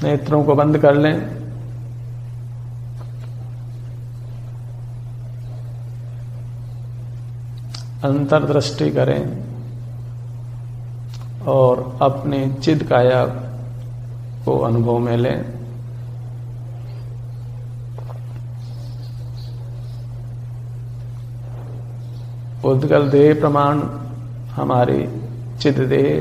नेत्रों को बंद कर लें। अंतर्दृष्टि करें और अपने चिद काया को अनुभव में लें। उद्गल देह प्रमाण हमारी चिद देह,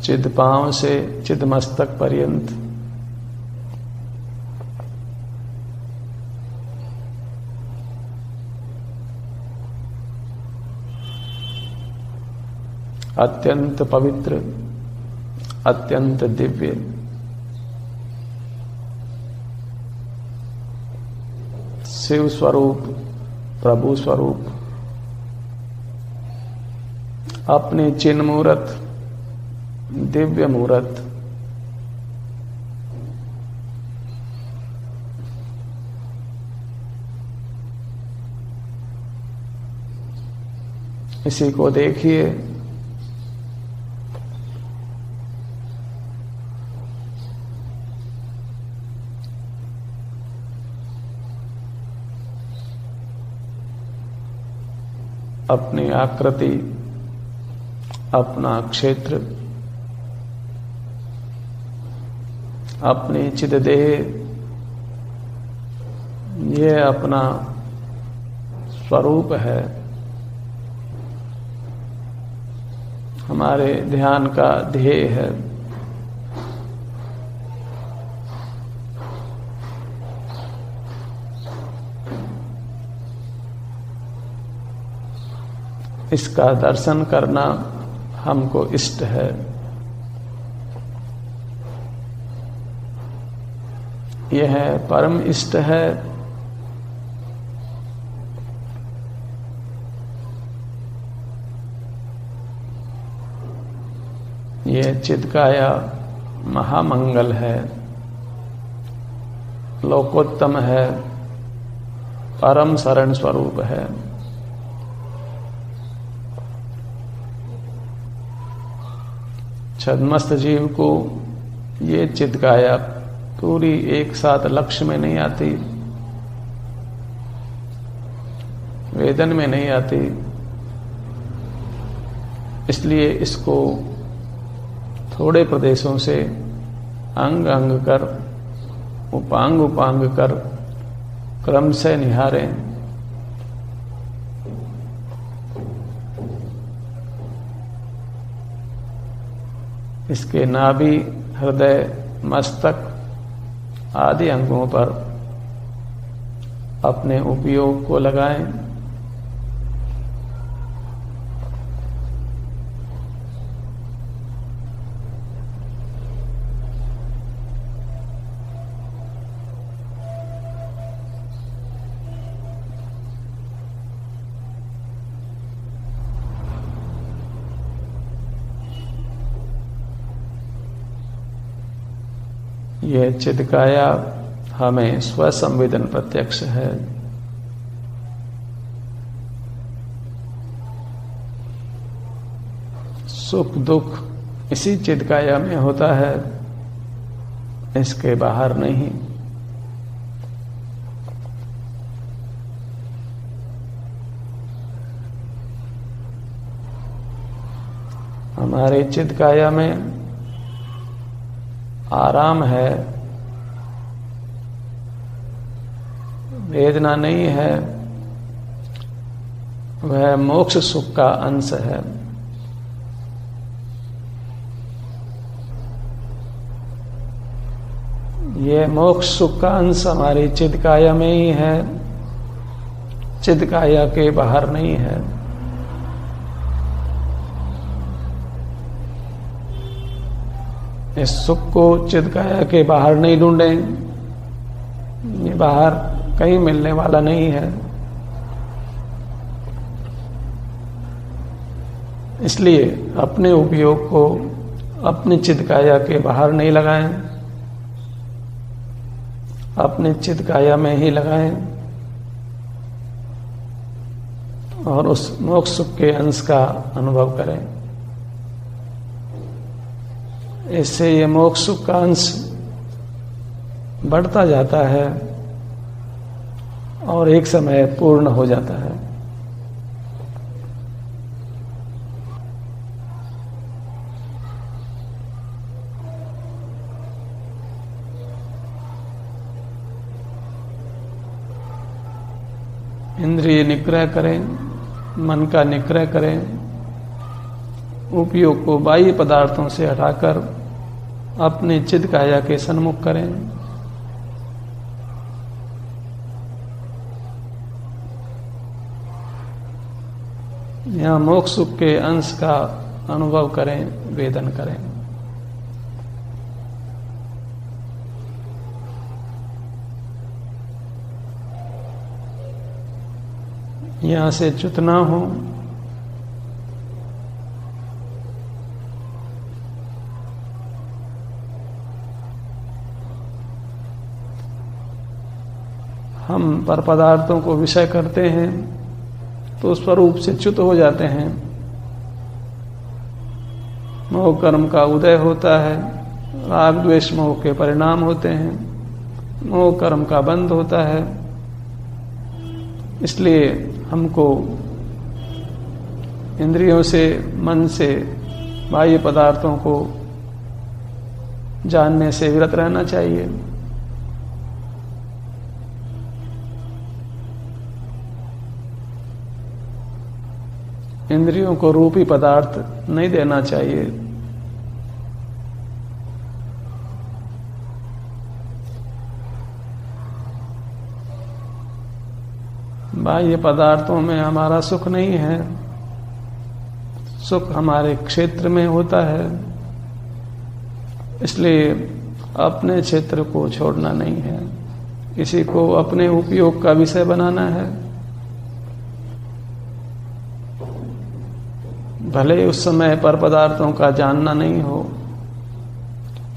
चिद पांव से चिद मस्तक पर्यंत अत्यंत पवित्र, अत्यंत दिव्य, शिव स्वरूप, प्रभु स्वरूप, अपने चिन्ह मूर्त, दिव्य मूर्त, इसी को देखिए। अपनी आकृति, अपना क्षेत्र, अपनी चिद देह, ये अपना स्वरूप है। हमारे ध्यान का ध्येय है। इसका दर्शन करना हमको इष्ट है। यह परम इष्ट है। यह चिदकाया महामंगल है, लोकोत्तम है, परम शरण स्वरूप है। छद्मस्त जीव को ये चिदकाया पूरी एक साथ लक्ष्य में नहीं आती, वेदन में नहीं आती, इसलिए इसको थोड़े प्रदेशों से अंग अंग कर, उपांग उपांग कर क्रम से निहारें। इसके नाभि, हृदय, मस्तक आदि अंगों पर अपने उपयोग को लगाएं। यह चिदकाया हमें स्वसंवेदन प्रत्यक्ष है। सुख दुख इसी चिदकाया में होता है, इसके बाहर नहीं। हमारे चिदकाया में आराम है, वेदना नहीं है, वह मोक्ष सुख का अंश है। यह मोक्ष सुख का अंश हमारी चिदकाया में ही है, चिदकाया के बाहर नहीं है। इस सुख को चिदकाया के बाहर नहीं ढूंढें, ये बाहर कहीं मिलने वाला नहीं है। इसलिए अपने उपयोग को अपने चिदकाया के बाहर नहीं लगाएं, अपने चिदकाया में ही लगाएं और उस मोक्ष सुख के अंश का अनुभव करें। इससे ये मोक्ष सुख का अंश बढ़ता जाता है और एक समय पूर्ण हो जाता है। इंद्रिय निग्रह करें, मन का निग्रह करें, उपयोग को बाह्य पदार्थों से हटाकर अपने चित्त काया के सन्मुख करें। यहाँ मोक्ष सुख के अंश का अनुभव करें, वेदन करें। यहाँ से च्युत ना हो। हम पर पदार्थों को विषय करते हैं तो स्वरूप से च्युत हो जाते हैं। मोह कर्म का उदय होता है, राग द्वेष मोह के परिणाम होते हैं, मोह कर्म का बंध होता है। इसलिए हमको इंद्रियों से, मन से, बाह्य पदार्थों को जानने से विरत रहना चाहिए। इंद्रियों को रूपी पदार्थ नहीं देना चाहिए। बाह्य पदार्थों में हमारा सुख नहीं है, सुख हमारे क्षेत्र में होता है। इसलिए अपने क्षेत्र को छोड़ना नहीं है, इसी को अपने उपयोग का विषय बनाना है। भले उस समय पर पदार्थों का जानना नहीं हो,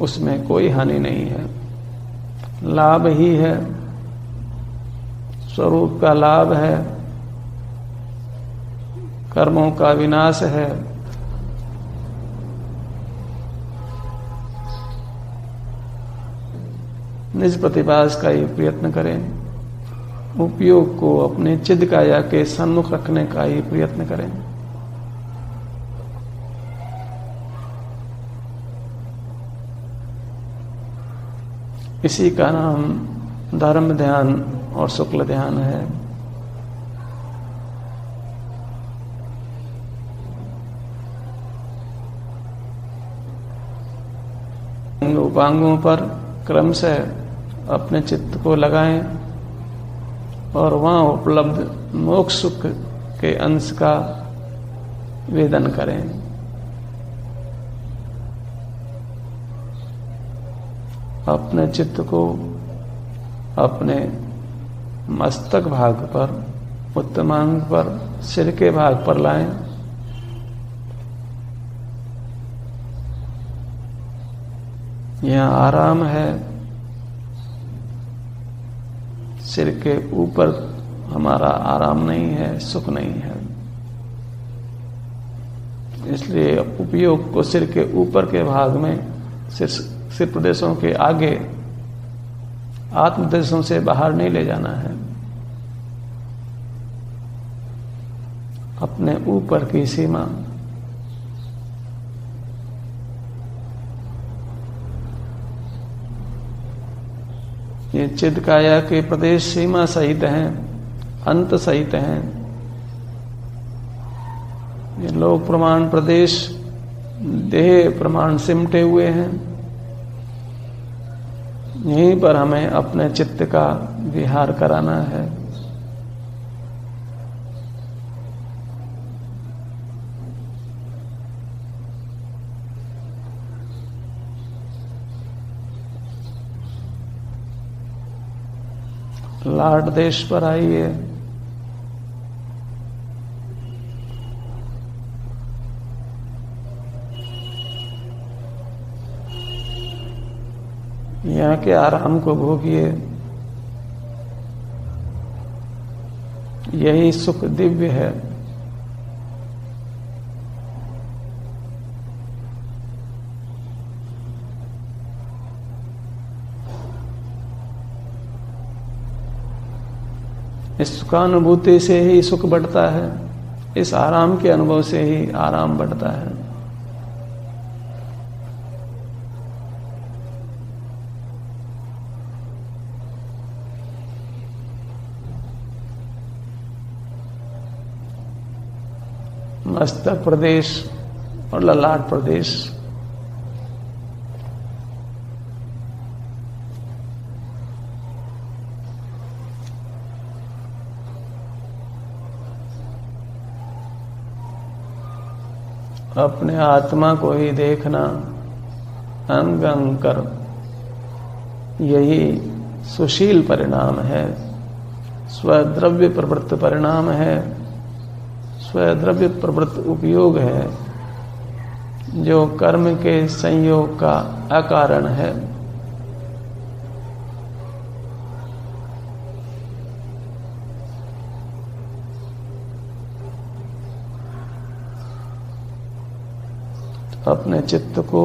उसमें कोई हानि नहीं है, लाभ ही है, स्वरूप का लाभ है, कर्मों का विनाश है। निज प्रतिभास का ही प्रयत्न करें, उपयोग को अपने चिद काया के सन्मुख रखने का ही प्रयत्न करें। इसी का नाम धर्म ध्यान और शुक्ल ध्यान है। उपांगों पर क्रम से अपने चित्त को लगाएं और वहां उपलब्ध मोक्ष सुख के अंश का वेदन करें। अपने चित्त को अपने मस्तक भाग पर, उत्तमांग पर, सिर के भाग पर लाएं। यहाँ आराम है। सिर के ऊपर हमारा आराम नहीं है, सुख नहीं है। इसलिए उपयोग को सिर के ऊपर के भाग में, सिर प्रदेशों के आगे, आत्म देशों से बाहर नहीं ले जाना है। अपने ऊपर की सीमा, ये चिद काया के प्रदेश सीमा सहित हैं, अंत सहित हैं। ये लोक प्रमाण प्रदेश देह प्रमाण सिमटे हुए हैं। यहीं पर हमें अपने चित्त का विहार कराना है। लाट देश पर आइए। यहाँ के आराम को भोगिए। यही सुख दिव्य है। इस सुखानुभूति से ही सुख बढ़ता है, इस आराम के अनुभव से ही आराम बढ़ता है। मस्तक प्रदेश और ललाट प्रदेश अपने आत्मा को ही देखना, अंग अंग कर, यही सुशील परिणाम है, स्वद्रव्य प्रवृत्त परिणाम है, स्वद्रव्य प्रवृत्त उपयोग है, जो कर्म के संयोग का अकारण है। अपने चित्त को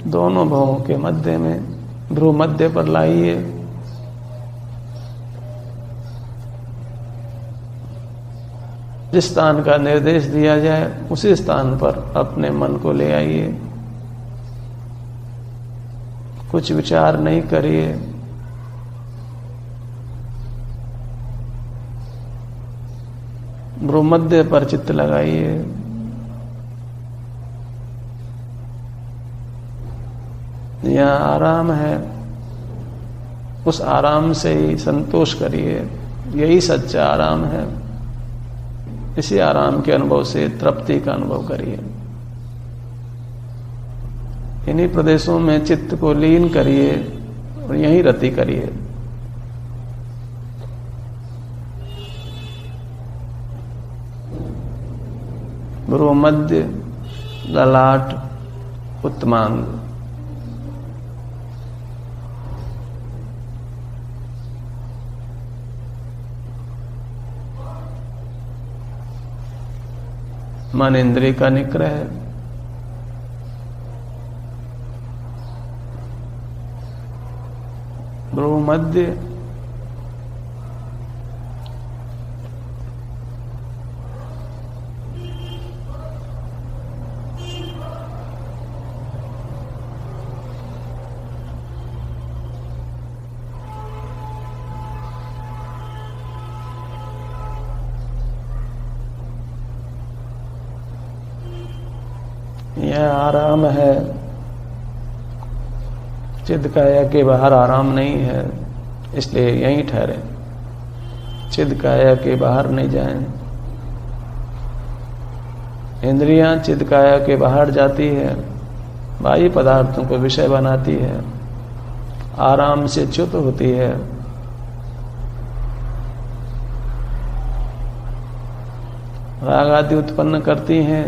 दोनों भवों के मध्य में, भ्रू मध्य पर लाइए। जिस स्थान का निर्देश दिया जाए उसी स्थान पर अपने मन को ले आइए। कुछ विचार नहीं करिए, भ्रू मध्य पर चित्त लगाइए। यहाँ आराम है, उस आराम से ही संतोष करिए, यही सच्चा आराम है। इसी आराम के अनुभव से तृप्ति का अनुभव करिए। इन्हीं प्रदेशों में चित्त को लीन करिए और यहीं रति करिए। भ्रू मध्य, ललाट, उत्तमांग, मन इंद्रिय का निग्रह, भ्रू मध्य, यह आराम है। चिद काया के बाहर आराम नहीं है, इसलिए यहीं ठहरे। चिद काया के बाहर नहीं जाएं। इंद्रियां चिद काया के बाहर जाती है, बाह्य पदार्थों को विषय बनाती है, आराम से च्युत होती है। राग आदि उत्पन्न करती हैं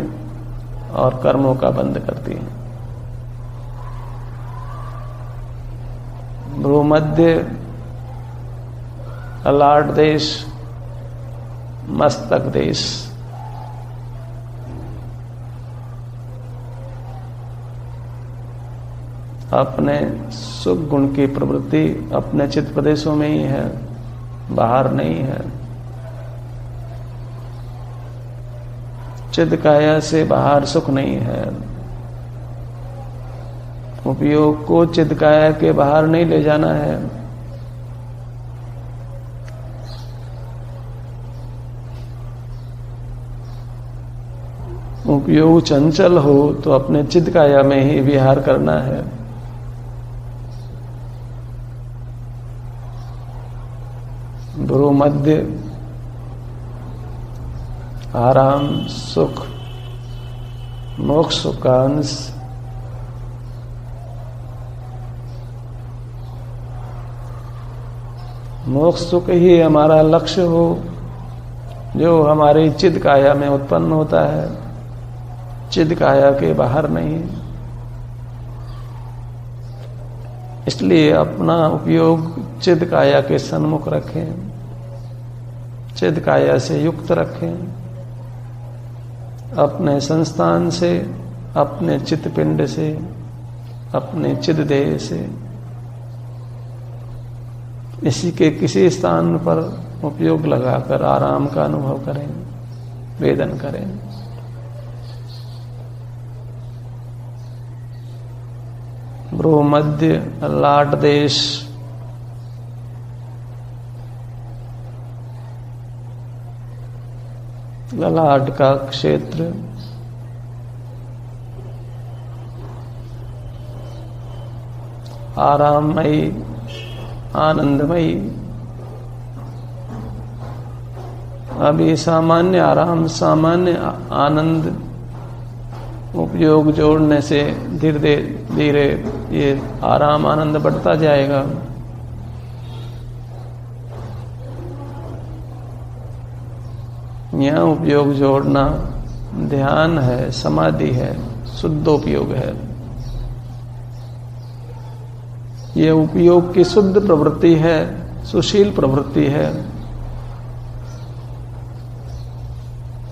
और कर्मों का बंद करती हैं। भ्रू मध्य, ललाट देश, मस्तक देश, अपने सुख गुण की प्रवृत्ति अपने चित्त प्रदेशों में ही है, बाहर नहीं है। चिद काया से बाहर सुख नहीं है। उपयोग को चिद काया के बाहर नहीं ले जाना है। उपयोग चंचल हो तो अपने चिद काया में ही विहार करना है। भ्रू मध्य, आराम, सुख, मोक्ष का अंश, मोक्ष सुख ही हमारा लक्ष्य हो, जो हमारी चिद काया में उत्पन्न होता है, चिद काया के बाहर नहीं। इसलिए अपना उपयोग चिद काया के सन्मुख रखें, चिद काया से युक्त रखें। अपने संस्थान से, अपने चित्त पिंड से, अपने चिद देह से, इसी के किसी स्थान पर उपयोग लगाकर आराम का अनुभव करें, वेदन करें। भ्रूमध्य, ललाट देश, ललाट का क्षेत्र आराममयी, आनंदमयी। अभी सामान्य आराम, सामान्य आनंद उपयोग जोड़ने से धीरे धीरे ये आराम आनंद बढ़ता जाएगा। यहाँ उपयोग जोड़ना ध्यान है, समाधि है, शुद्ध उपयोग है। ये उपयोग की शुद्ध प्रवृत्ति है, सुशील प्रवृत्ति है।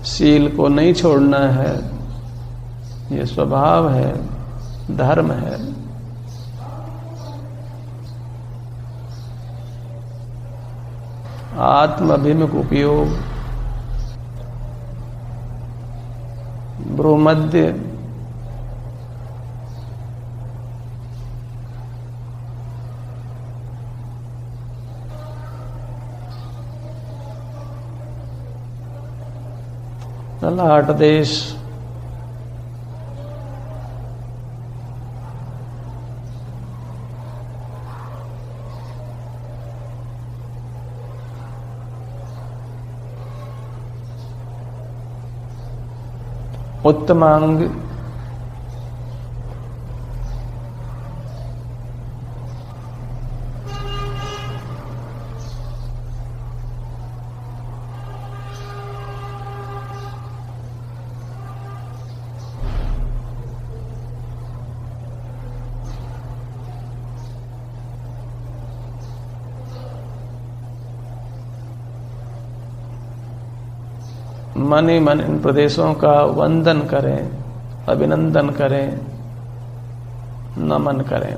शील को नहीं छोड़ना है, ये स्वभाव है, धर्म है। आत्माभिमुख उपयोग, भ्रूमध्य, ललाट देश, उत्तमांग, मन ही मन इन प्रदेशों का वंदन करें, अभिनंदन करें, नमन करें।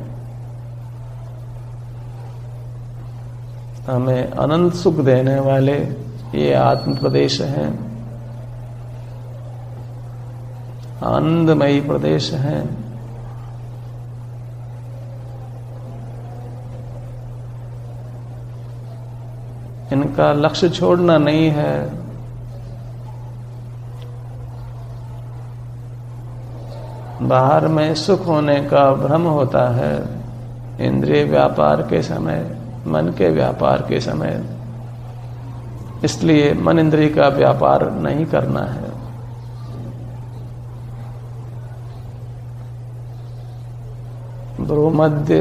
हमें अनंत सुख देने वाले ये आत्म प्रदेश हैं, आनंदमयी प्रदेश हैं। इनका लक्ष्य छोड़ना नहीं है। बाहर में सुख होने का भ्रम होता है, इंद्रिय व्यापार के समय, मन के व्यापार के समय। इसलिए मन इंद्रिय का व्यापार नहीं करना है। भ्रूमध्य,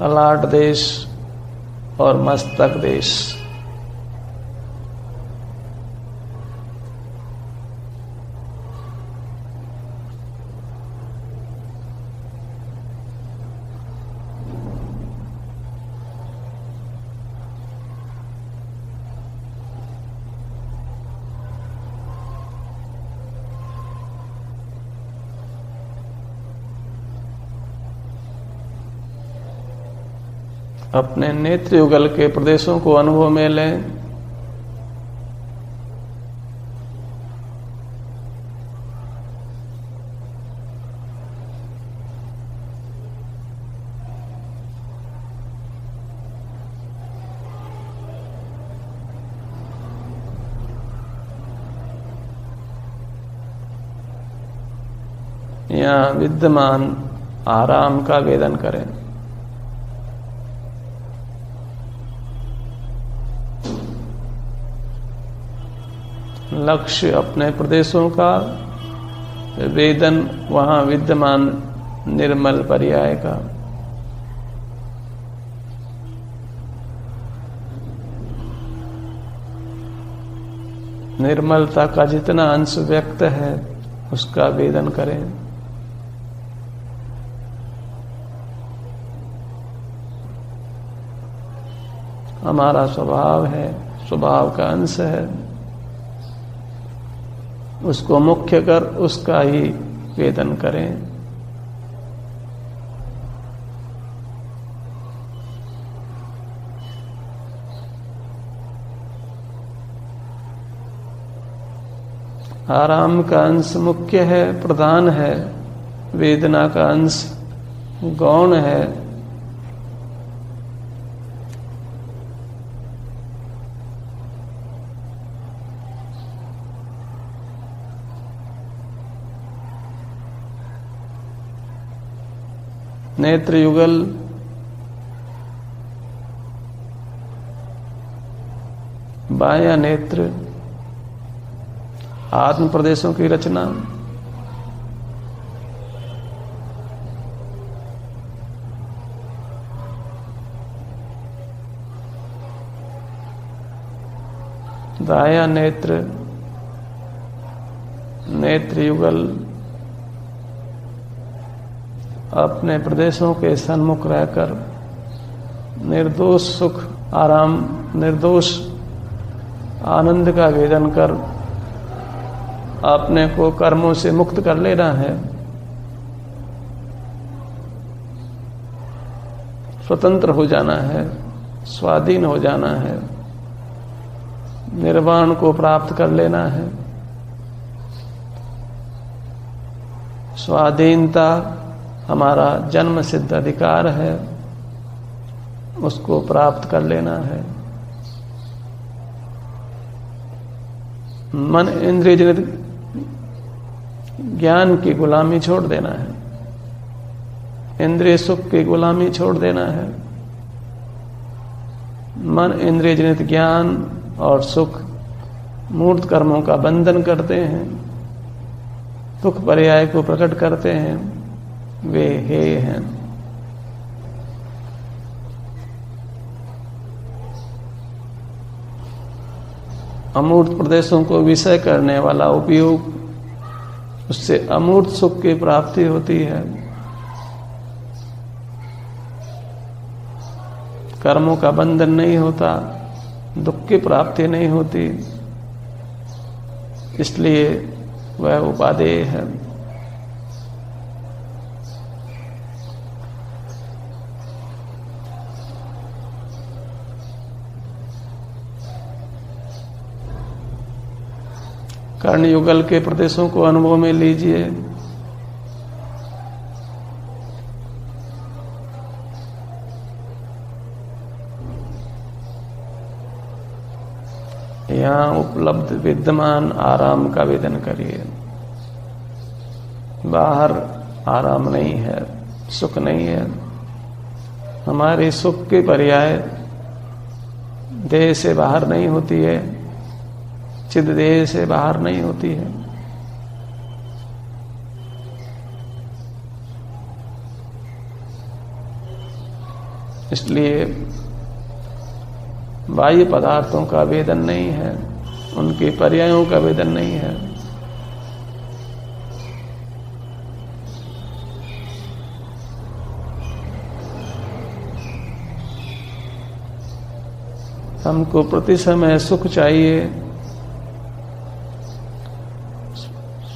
ललाट देश और मस्तक देश, अपने नेत्र युगल के प्रदेशों को अनुभव में लें। यहाँ विद्यमान आराम का वेदन करें। लक्ष्य अपने प्रदेशों का वेदन, वहां विद्यमान निर्मल पर्याय का। निर्मलता का जितना अंश व्यक्त है उसका वेदन करें। हमारा स्वभाव है, स्वभाव का अंश है, उसको मुख्य कर उसका ही वेदन करें। आराम का अंश मुख्य है, प्रधान है, वेदना का अंश गौण है। नेत्र युगल बायां नेत्र, आत्म प्रदेशों की रचना, दायां नेत्र, नेत्र युगल अपने प्रदेशों के सन्मुख रहकर निर्दोष सुख, आराम, निर्दोष आनंद का वेदन कर अपने को कर्मों से मुक्त कर लेना है। स्वतंत्र हो जाना है, स्वाधीन हो जाना है, निर्वाण को प्राप्त कर लेना है। स्वाधीनता हमारा जन्म सिद्ध अधिकार है, उसको प्राप्त कर लेना है। मन इंद्रिय जनित ज्ञान की गुलामी छोड़ देना है, इंद्रिय सुख की गुलामी छोड़ देना है। मन इंद्रिय जनित ज्ञान और सुख मूर्त कर्मों का बंधन करते हैं, दुख पर्याय को प्रकट करते हैं, वे हे हैं। अमूर्त प्रदेशों को विषय करने वाला उपयोग, उससे अमूर्त सुख की प्राप्ति होती है। कर्मों का बंधन नहीं होता, दुख की प्राप्ति नहीं होती, इसलिए वह उपादेय है। कर्ण युगल के प्रदेशों को अनुभव में लीजिए। यहां उपलब्ध विद्यमान आराम का वेदन करिए। बाहर आराम नहीं है, सुख नहीं है। हमारे सुख के पर्याय देह से बाहर नहीं होती है, चिद देह से बाहर नहीं होती है। इसलिए बाह्य पदार्थों का वेदन नहीं है, उनके पर्यायों का वेदन नहीं है। हमको प्रति समय सुख चाहिए,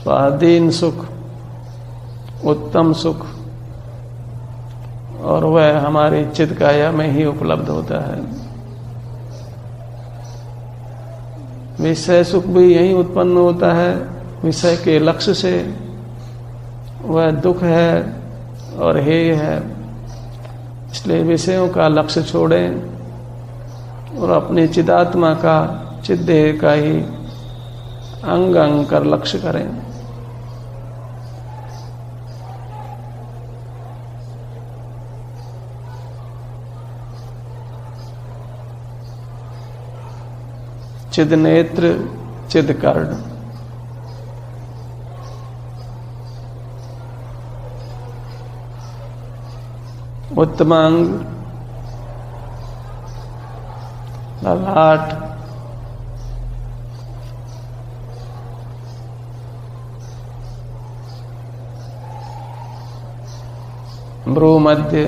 स्वाधीन सुख, उत्तम सुख, और वह हमारी चित्त काया में ही उपलब्ध होता है। विषय सुख भी यही उत्पन्न होता है, विषय के लक्ष्य से। वह दुख है और हेय है। इसलिए विषयों का लक्ष्य छोड़ें और अपनी चिदात्मा का, चिद्देह का ही अंग अंग कर लक्ष्य करें। चिद नेत्र, चिद कर्ण, उत्तमांग, ललाट, भ्रूमध्य,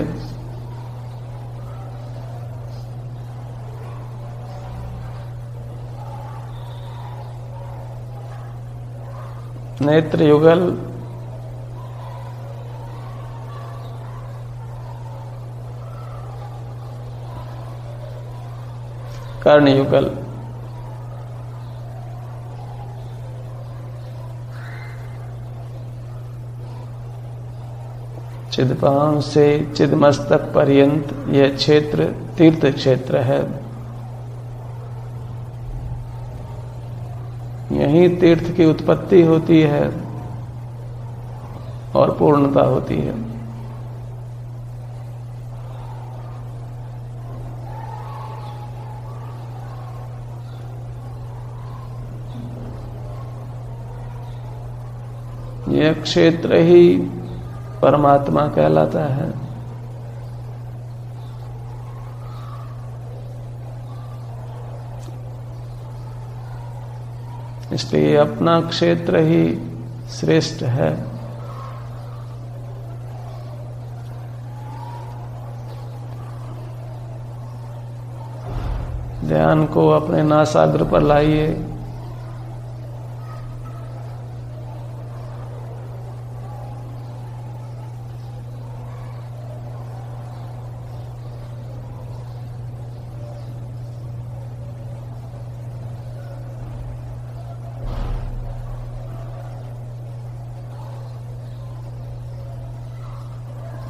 नेत्र युगल, कर्ण युगल। चिदपान से चिदमस्तक पर्यंत यह क्षेत्र तीर्थ क्षेत्र है। यहीं तीर्थ की उत्पत्ति होती है और पूर्णता होती है। यह क्षेत्र ही परमात्मा कहलाता है। इसलिए अपना क्षेत्र ही श्रेष्ठ है। ध्यान को अपने नासाग्र पर लाइए।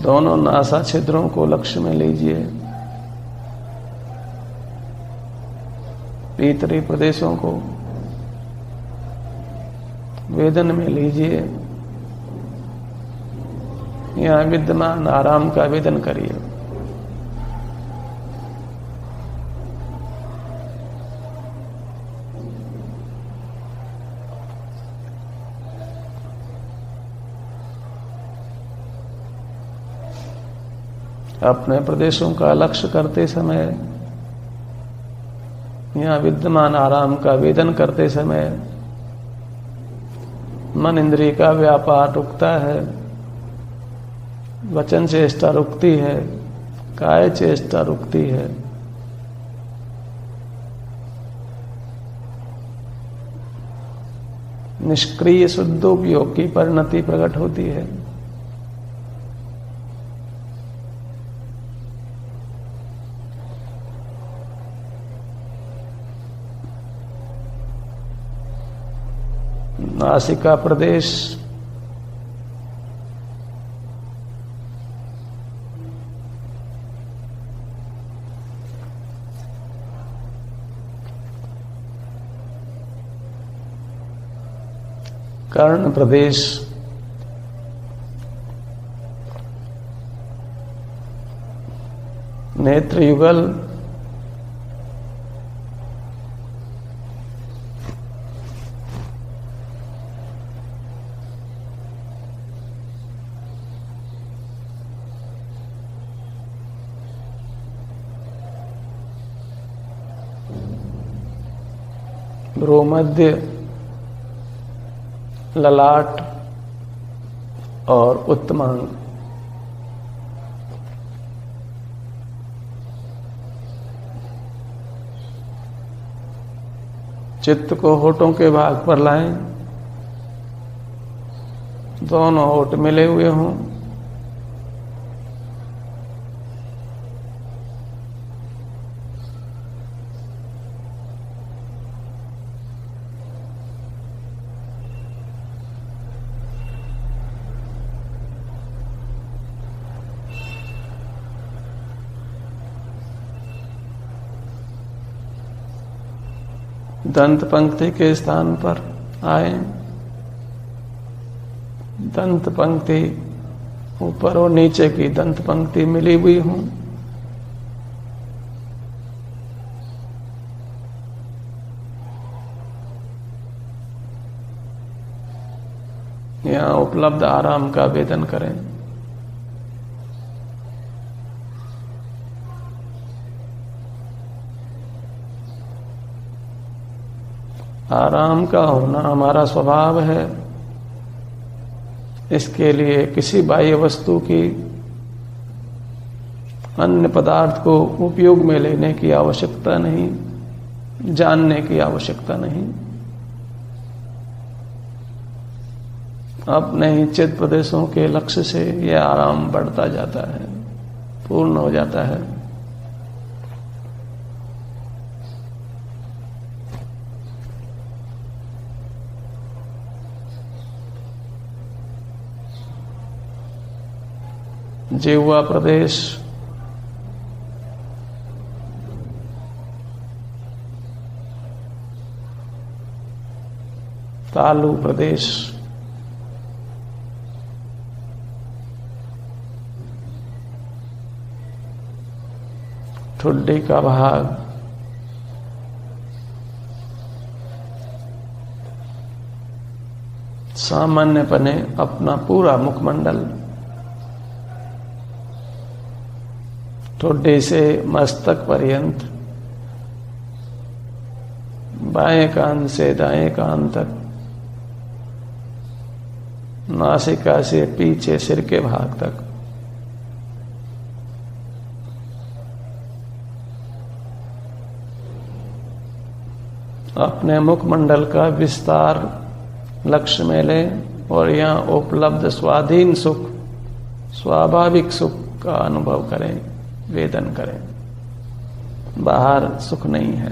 दोनों नासा छिद्रों को लक्ष्य में लीजिए। भीतरी प्रदेशों को वेदन में लीजिए। यहां विद्यमान आराम का वेदन करिए। अपने प्रदेशों का लक्ष्य करते समय, यहां विद्यमान आराम का वेदन करते समय मन इंद्रिय का व्यापार रुकता है, वचन चेष्टा रुकती है, काय चेष्टा रुकती है। निष्क्रिय शुद्धोपयोग की परिणति प्रकट होती है। नासिका प्रदेश कर्ण प्रदेश नेत्र युगल भ्रूमध्य ललाट और उत्तमांग। चित्त को होठों के भाग पर लाएं, दोनों होठ मिले हुए हों। दंत पंक्ति के स्थान पर आए। दंत पंक्ति ऊपर और नीचे की दंत पंक्ति मिली हुई हूं। यहां उपलब्ध आराम का वेदन करें। आराम का होना हमारा स्वभाव है। इसके लिए किसी बाह्य वस्तु की, अन्य पदार्थ को उपयोग में लेने की आवश्यकता नहीं, जानने की आवश्यकता नहीं। अपने ही चित्त प्रदेशों के लक्ष्य से यह आराम बढ़ता जाता है, पूर्ण हो जाता है। जिह्वा प्रदेश, तालु प्रदेश, ठुड्डी का भाग, सामान्यपने अपना पूरा मुखमंडल, ठुड्डी से मस्तक पर्यंत, बाएं कान से दाएं कान तक, नासिका से पीछे सिर के भाग तक, अपने मुखमंडल का विस्तार लक्ष्य में लें और यहाँ उपलब्ध स्वाधीन सुख, स्वाभाविक सुख का अनुभव करें, वेदन करें। बाहर सुख नहीं है,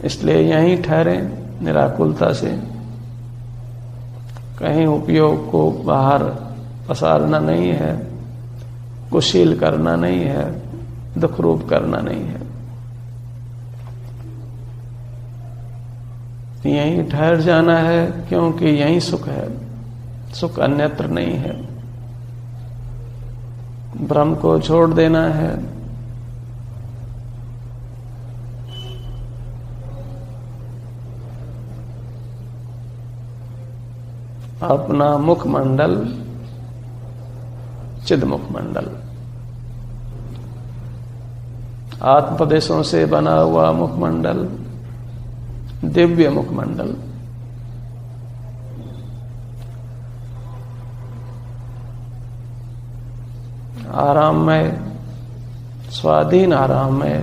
इसलिए यहीं ठहरें निराकुलता से। कहीं उपयोग को बाहर पसारना नहीं है, कुशील करना नहीं है, दुख रूप करना नहीं है। यहीं ठहर जाना है, क्योंकि यहीं सुख है, सुख अन्यत्र नहीं है। भ्रम को छोड़ देना है, अपना मुखमंडल चिद मुखमंडल, आत्मप्रदेशों से बना हुआ मुखमंडल, दिव्य मुखमंडल, आराममय, स्वाधीन आराममय,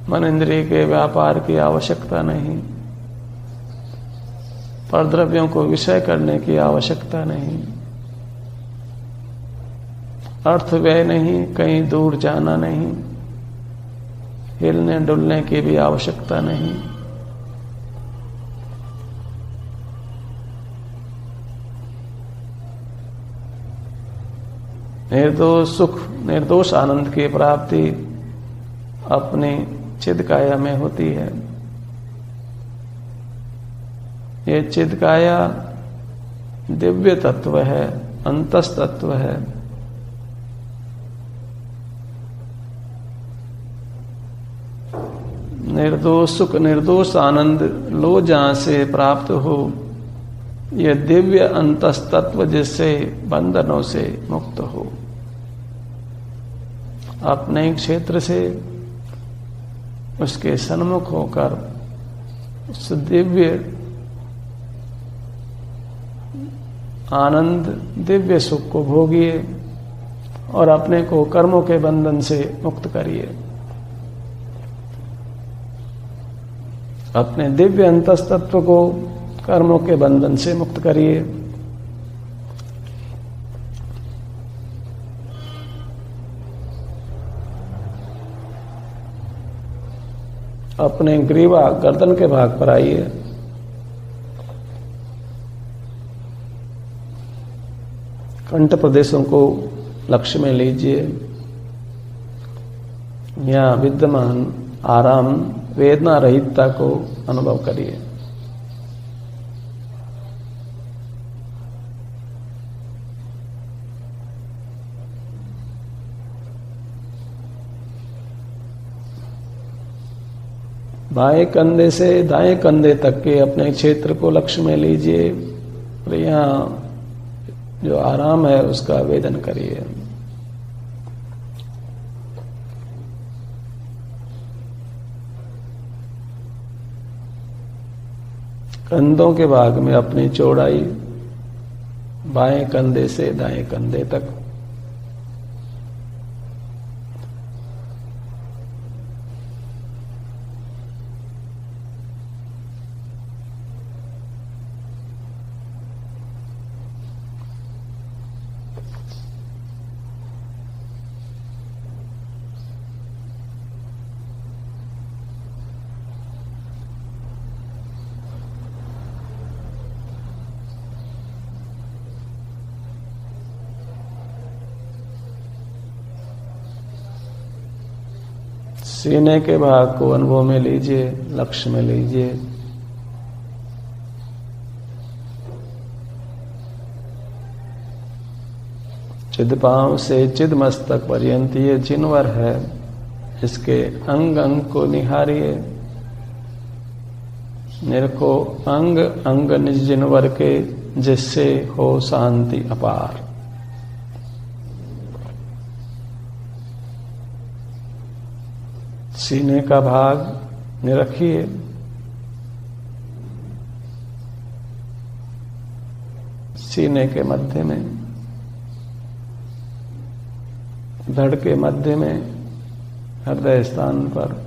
मन इंद्रिय के व्यापार की आवश्यकता नहीं, परद्रव्यों को विषय करने की आवश्यकता नहीं, अर्थ व्यय नहीं, कहीं दूर जाना नहीं, हिलने डुलने की भी आवश्यकता नहीं। निर्दोष सुख, निर्दोष आनंद की प्राप्ति अपनी चिद काया में होती है। ये चिद काया दिव्य तत्व है, अंतस तत्व है। निर्दोष सुख, निर्दोष आनंद लो जहां से प्राप्त हो, यह दिव्य अंतस तत्व जिससे बंधनों से मुक्त हो। अपने क्षेत्र से उसके सन्मुख होकर उस दिव्य आनंद, दिव्य सुख को भोगिए और अपने को कर्मों के बंधन से मुक्त करिए। अपने दिव्य अंतस तत्व को कर्मों के बंधन से मुक्त करिए। अपने ग्रीवा, गर्दन के भाग पर आइए। कंठ प्रदेशों को लक्ष्य में लीजिए। यहाँ विद्यमान आराम, वेदना रहितता को अनुभव करिए। बाएं कंधे से दाएं कंधे तक के अपने क्षेत्र को लक्ष्य में लीजिए और यहाँ जो आराम है उसका वेदन करिए। कंधों के भाग में अपनी चौड़ाई बाएं कंधे से दाएं कंधे तक, सीने के भाग को अनुभव में लीजिए, लक्ष्य में लीजिए। चिद पांव से चिद मस्तक पर्यंत ये जिनवर है, इसके अंग अंग को निहारिए। निरखो अंग अंग निज जिनवर के, जिससे हो शांति अपार। सीने का भाग निरखिए। सीने के मध्य में, धड़ के मध्य में, हृदय स्थान पर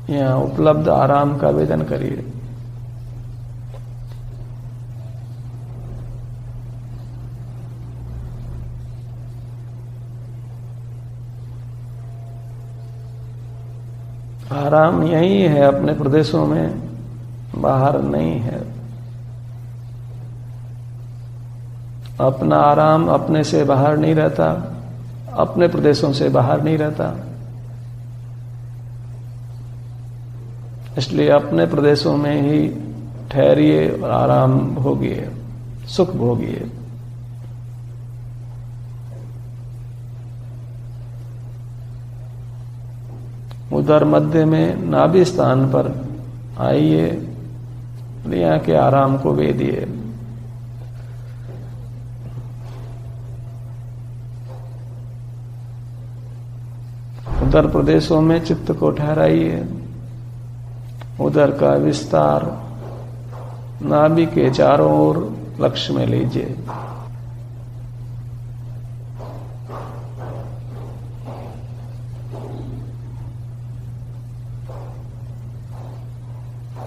यहाँ उपलब्ध आराम का वेदन करिए। आराम यही है अपने प्रदेशों में, बाहर नहीं है। अपना आराम अपने से बाहर नहीं रहता, अपने प्रदेशों से बाहर नहीं रहता। इसलिए अपने प्रदेशों में ही ठहरिए और आराम भोगिए, सुख भोगिए। उधर मध्य में नाभि स्थान पर आइए, यहाँ के आराम को वेदिए। उधर प्रदेशों में चित्त को ठहराइए। उधर का विस्तार नाभि के चारों ओर लक्ष्य में लीजिए।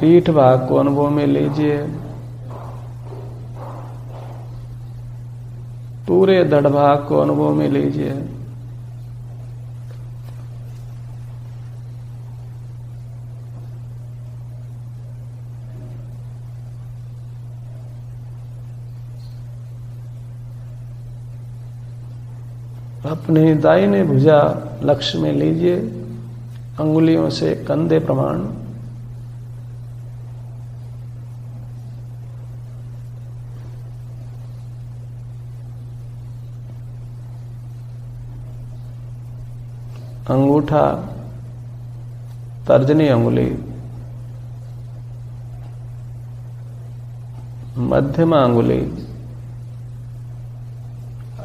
पीठ भाग को अनुभव में लीजिए। पूरे धड़ भाग को अनुभव में लीजिए। अपनी दाहिने भुजा लक्ष्य में लीजिए, अंगुलियों से कंधे प्रमाण। अंगूठा, तर्जनी अंगुली, मध्यमा अंगुली,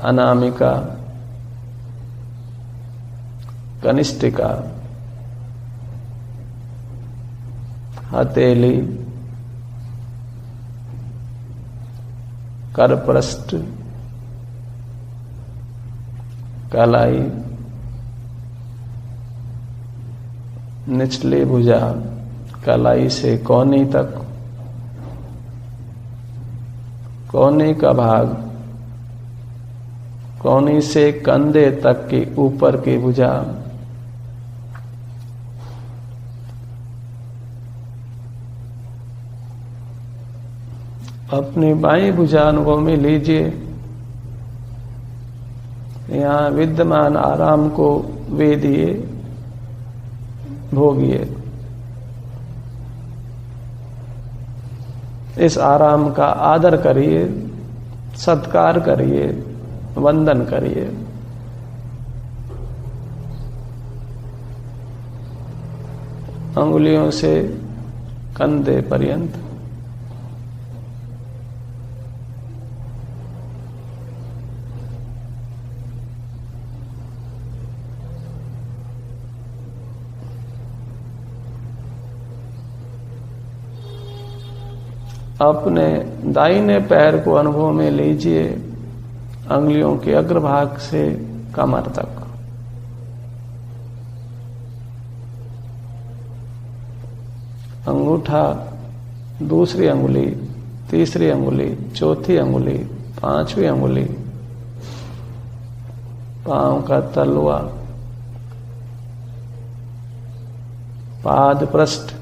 अनामिका, कनिष्ठिका, हथेली, करपृष्ठ, कलाई, निचली भुजा कलाई से कोहनी तक, कोहनी का भाग कोहनी से कंधे तक की ऊपर की भुजा, अपनी बाईं भुजा अनुभव में लीजिए। यहाँ विद्यमान आराम को वेदिए, भोगिए। इस आराम का आदर करिए, सत्कार करिए, वंदन करिए। अंगुलियों से कंधे पर्यंत। अपने दाहिने पैर को अनुभव में लीजिए, अंगुलियों के अग्रभाग से कमर तक। अंगूठा, दूसरी अंगुली, तीसरी अंगुली, चौथी अंगुली, पांचवी अंगुली, पांव का तलवा, पाद पृष्ठ,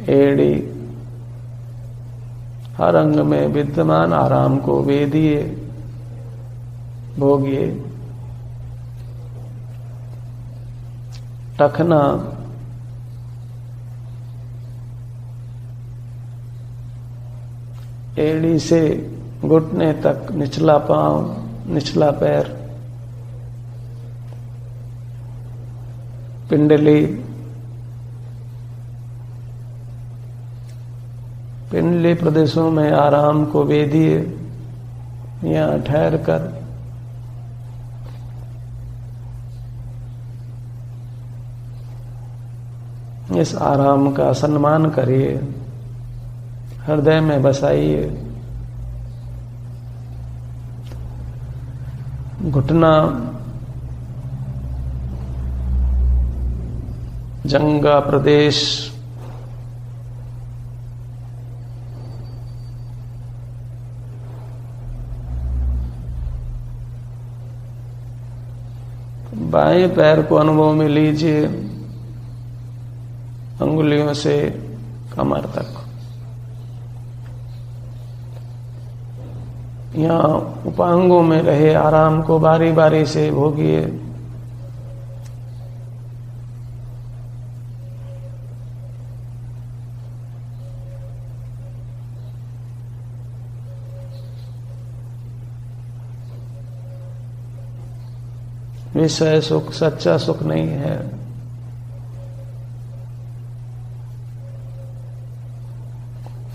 एड़ी, हर अंग में विद्यमान आराम को वेदिए, भोगिए। टखना, एड़ी से घुटने तक निचला पांव, निचला पैर। पिंडली, पिंडली प्रदेशों में आराम को वेदिए, यहां ठहर कर इस आराम का सम्मान करिए, हृदय में बसाइए। घुटना, जंगा प्रदेश, बाएं पैर को अनुभव में लीजिए, अंगुलियों से कमर तक। यहां उपांगों में रहे आराम को बारी बारी से भोगिए। विषय सुख सच्चा सुख नहीं है।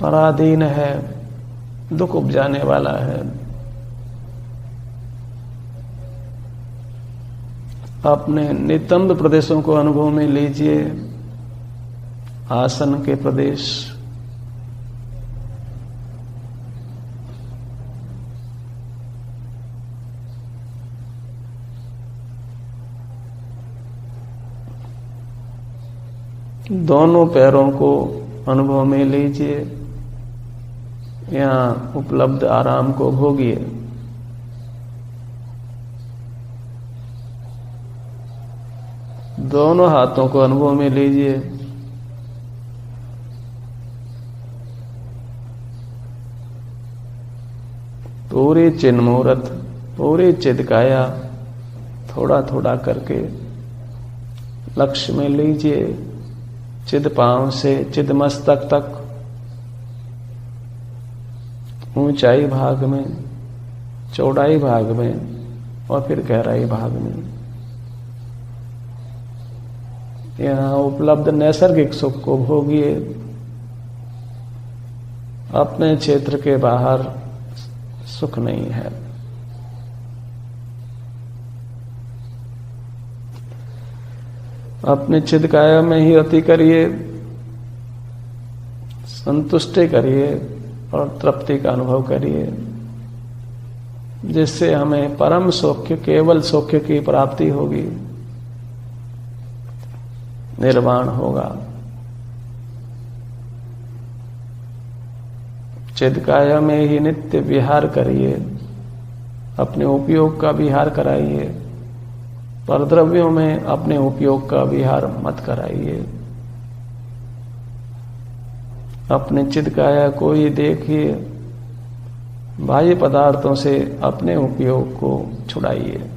पराधीन है, दुख उपजाने वाला है। अपने नितंब प्रदेशों को अनुभव में लीजिए, आसन के प्रदेश। दोनों पैरों को अनुभव में लीजिए, यहां उपलब्ध आराम को भोगिए। दोनों हाथों को अनुभव में लीजिए। पूरी चिन्मुहूर्त, पूरी चिदकाया थोड़ा थोड़ा करके लक्ष्य में लीजिए। चिद पांव से चिद मस्तक तक, ऊंचाई भाग में, चौड़ाई भाग में और फिर गहराई भाग में। यहां उपलब्ध नैसर्गिक सुख को भोगिए। अपने क्षेत्र के बाहर सुख नहीं है। अपने चिदकाया में ही रति करिए, संतुष्टि करिए और तृप्ति का अनुभव करिए, जिससे हमें परम सौख्य, केवल सौख्य की प्राप्ति होगी, निर्वाण होगा। चिदकाया में ही नित्य विहार करिए, अपने उपयोग का विहार कराइए। परद्रव्यों में अपने उपयोग का विहार मत कराइए। अपने चिदकाया को ही देखिए, बाह्य पदार्थों से अपने उपयोग को छुड़ाइए।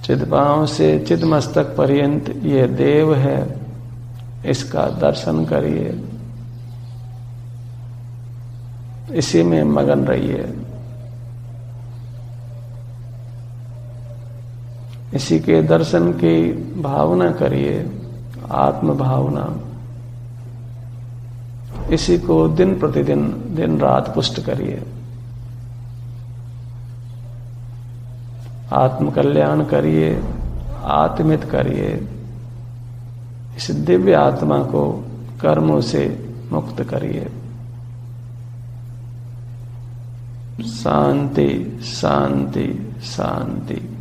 चिदपांव से चिदमस्तक पर्यंत ये देव है, इसका दर्शन करिए, इसी में मगन रहिए। इसी के दर्शन की भावना करिए, आत्म भावना। इसी को दिन प्रतिदिन, दिन रात पुष्ट करिए। आत्म कल्याण करिए, आत्मित करिए। इस दिव्य आत्मा को कर्मों से मुक्त करिए। शांति, शांति, शांति।